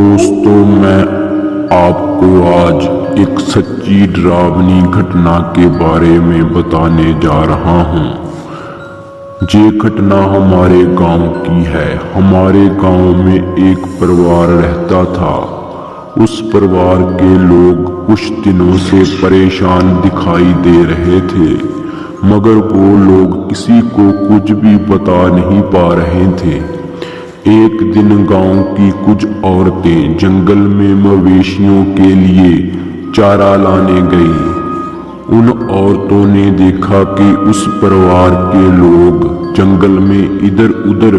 दोस्तों, मैं आपको आज एक सच्ची डरावनी घटना के बारे में बताने जा रहा हूँ। ये घटना हमारे गांव की है। हमारे गांव में एक परिवार रहता था। उस परिवार के लोग कुछ दिनों से परेशान दिखाई दे रहे थे, मगर वो लोग किसी को कुछ भी बता नहीं पा रहे थे। एक दिन गांव की कुछ औरतें जंगल में मवेशियों के लिए चारा लाने गई। उन औरतों ने देखा कि उस परिवार के लोग जंगल में इधर उधर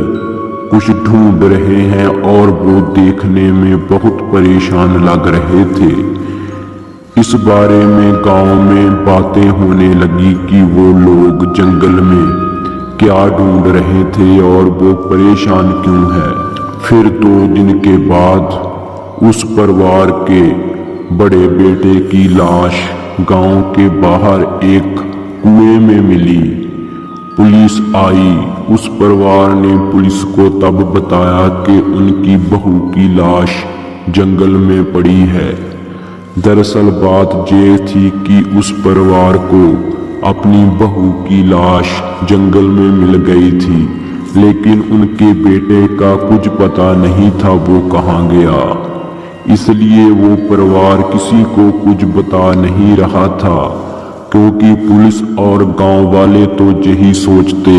कुछ ढूंढ रहे हैं और वो देखने में बहुत परेशान लग रहे थे। इस बारे में गांव में बातें होने लगी कि वो लोग जंगल में क्या ढूंढ रहे थे और वो परेशान क्यों है। फिर 2 दिन के बाद उस परिवार के बड़े बेटे की लाश गांव के बाहर एक कुएं में मिली। पुलिस आई। उस परिवार ने पुलिस को तब बताया कि उनकी बहू की लाश जंगल में पड़ी है। दरअसल बात ये थी कि उस परिवार को अपनी बहू की लाश जंगल में मिल गई थी, लेकिन उनके बेटे का कुछ पता नहीं था वो कहाँ गया। इसलिए वो परिवार किसी को कुछ बता नहीं रहा था, क्योंकि पुलिस और गांव वाले तो यही सोचते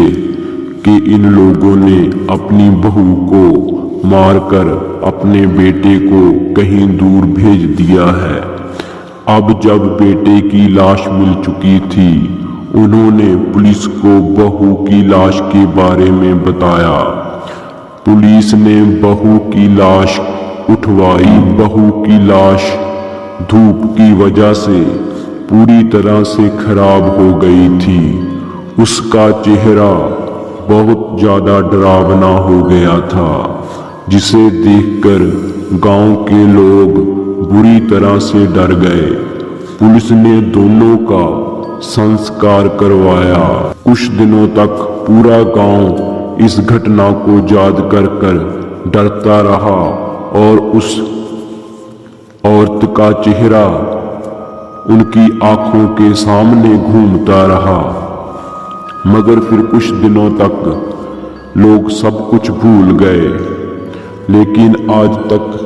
कि इन लोगों ने अपनी बहू को मारकर अपने बेटे को कहीं दूर भेज दिया है। अब जब बेटे की लाश मिल चुकी थी, उन्होंने पुलिस को बहू की लाश के बारे में बताया। पुलिस ने बहू की लाश उठवाई। बहू की लाश धूप की वजह से पूरी तरह से खराब हो गई थी। उसका चेहरा बहुत ज्यादा डरावना हो गया था, जिसे देखकर गांव के लोग बुरी तरह से डर गए। पुलिस ने दोनों का संस्कार करवाया। कुछ दिनों तक पूरा गांव इस घटना को याद कर डरता रहा और उस औरत का चेहरा उनकी आंखों के सामने घूमता रहा। मगर फिर कुछ दिनों तक लोग सब कुछ भूल गए, लेकिन आज तक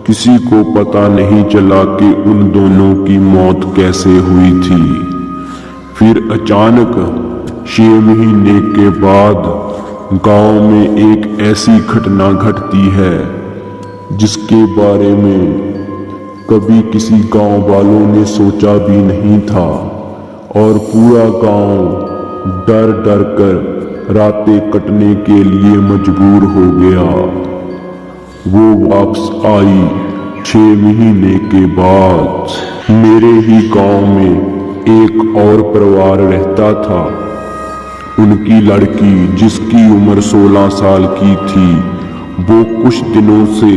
किसी को पता नहीं चला कि उन दोनों की मौत कैसे हुई थी। फिर अचानक 6 महीने के बाद गांव में एक ऐसी घटना घटती है जिसके बारे में कभी किसी गांव वालों ने सोचा भी नहीं था, और पूरा गांव डर डर कर रातें कटने के लिए मजबूर हो गया। वो वापस आई 6 महीने के बाद। मेरे ही गांव में एक और परिवार रहता था। उनकी लड़की, जिसकी उम्र 16 साल की थी, वो कुछ दिनों से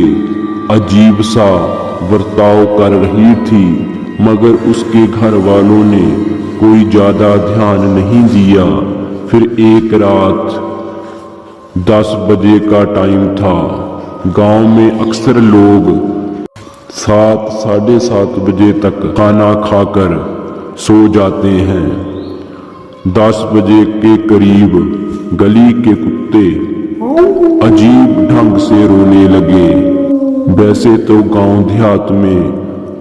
अजीब सा बर्ताव कर रही थी, मगर उसके घर वालों ने कोई ज्यादा ध्यान नहीं दिया। फिर एक रात 10 बजे का टाइम था। गांव में अक्सर लोग 7 साढ़े 7 बजे तक खाना खाकर सो जाते हैं। 10 बजे के करीब गली के कुत्ते अजीब ढंग से रोने लगे। वैसे तो गांव देहात में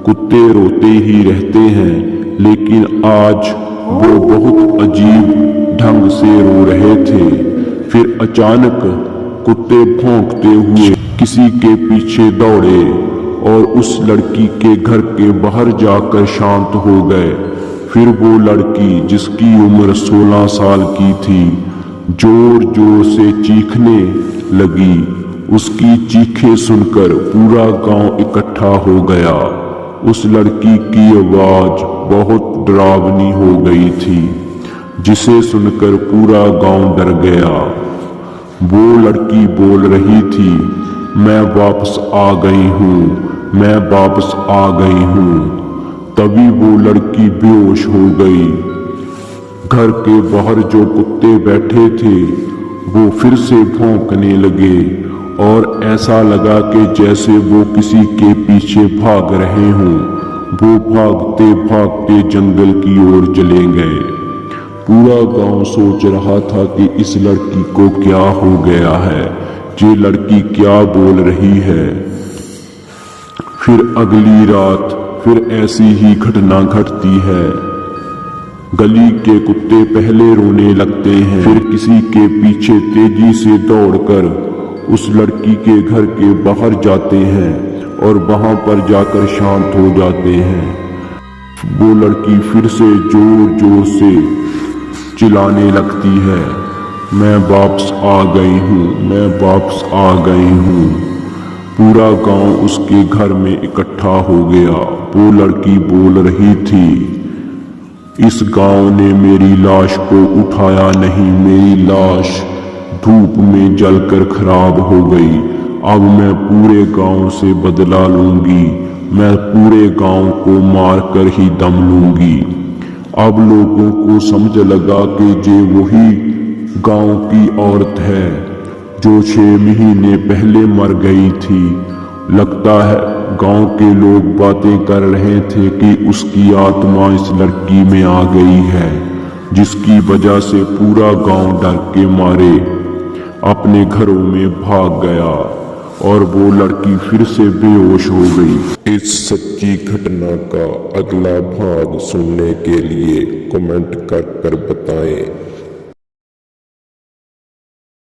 कुत्ते रोते ही रहते हैं, लेकिन आज वो बहुत अजीब ढंग से रो रहे थे। फिर अचानक कुत्ते भौंकते हुए किसी के पीछे दौड़े और उस लड़की के घर के बाहर जाकर शांत हो गए। फिर वो लड़की, जिसकी उम्र 16 साल की थी, जोर जोर से चीखने लगी। उसकी चीखें सुनकर पूरा गांव इकट्ठा हो गया। उस लड़की की आवाज बहुत डरावनी हो गई थी, जिसे सुनकर पूरा गांव डर गया। वो लड़की बोल रही थी, मैं वापस आ गई हूँ, मैं वापस आ गई हूँ। तभी वो लड़की बेहोश हो गई। घर के बाहर जो कुत्ते बैठे थे वो फिर से भौंकने लगे और ऐसा लगा कि जैसे वो किसी के पीछे भाग रहे हों। वो भागते भागते जंगल की ओर चले गए। पूरा गांव सोच रहा था कि इस लड़की को क्या हो गया है, ये लड़की क्या बोल रही है। फिर अगली रात फिर ऐसी ही घटना घटती है। गली के कुत्ते पहले रोने लगते हैं, फिर किसी के पीछे तेजी से दौड़कर उस लड़की के घर के बाहर जाते हैं और वहां पर जाकर शांत हो जाते हैं। वो लड़की फिर से जोर जोर से चिल्लाने लगती है, मैं वापस आ गई हूँ, मैं वापस आ गई हूँ। पूरा गांव उसके घर में इकट्ठा हो गया। वो लड़की बोल रही थी, इस गांव ने मेरी लाश को उठाया नहीं, मेरी लाश धूप में जलकर खराब हो गई। अब मैं पूरे गांव से बदला लूंगी, मैं पूरे गांव को मारकर ही दम लूंगी। अब लोगों को समझ लगा कि ये वही गांव की औरत है जो 6 महीने पहले मर गई थी। लगता है गांव के लोग बातें कर रहे थे कि उसकी आत्मा इस लड़की में आ गई है, जिसकी वजह से पूरा गांव डर के मारे अपने घरों में भाग गया और वो लड़की फिर से बेहोश हो गई। इस सच्ची घटना का अगला भाग सुनने के लिए कमेंट कर बताएं।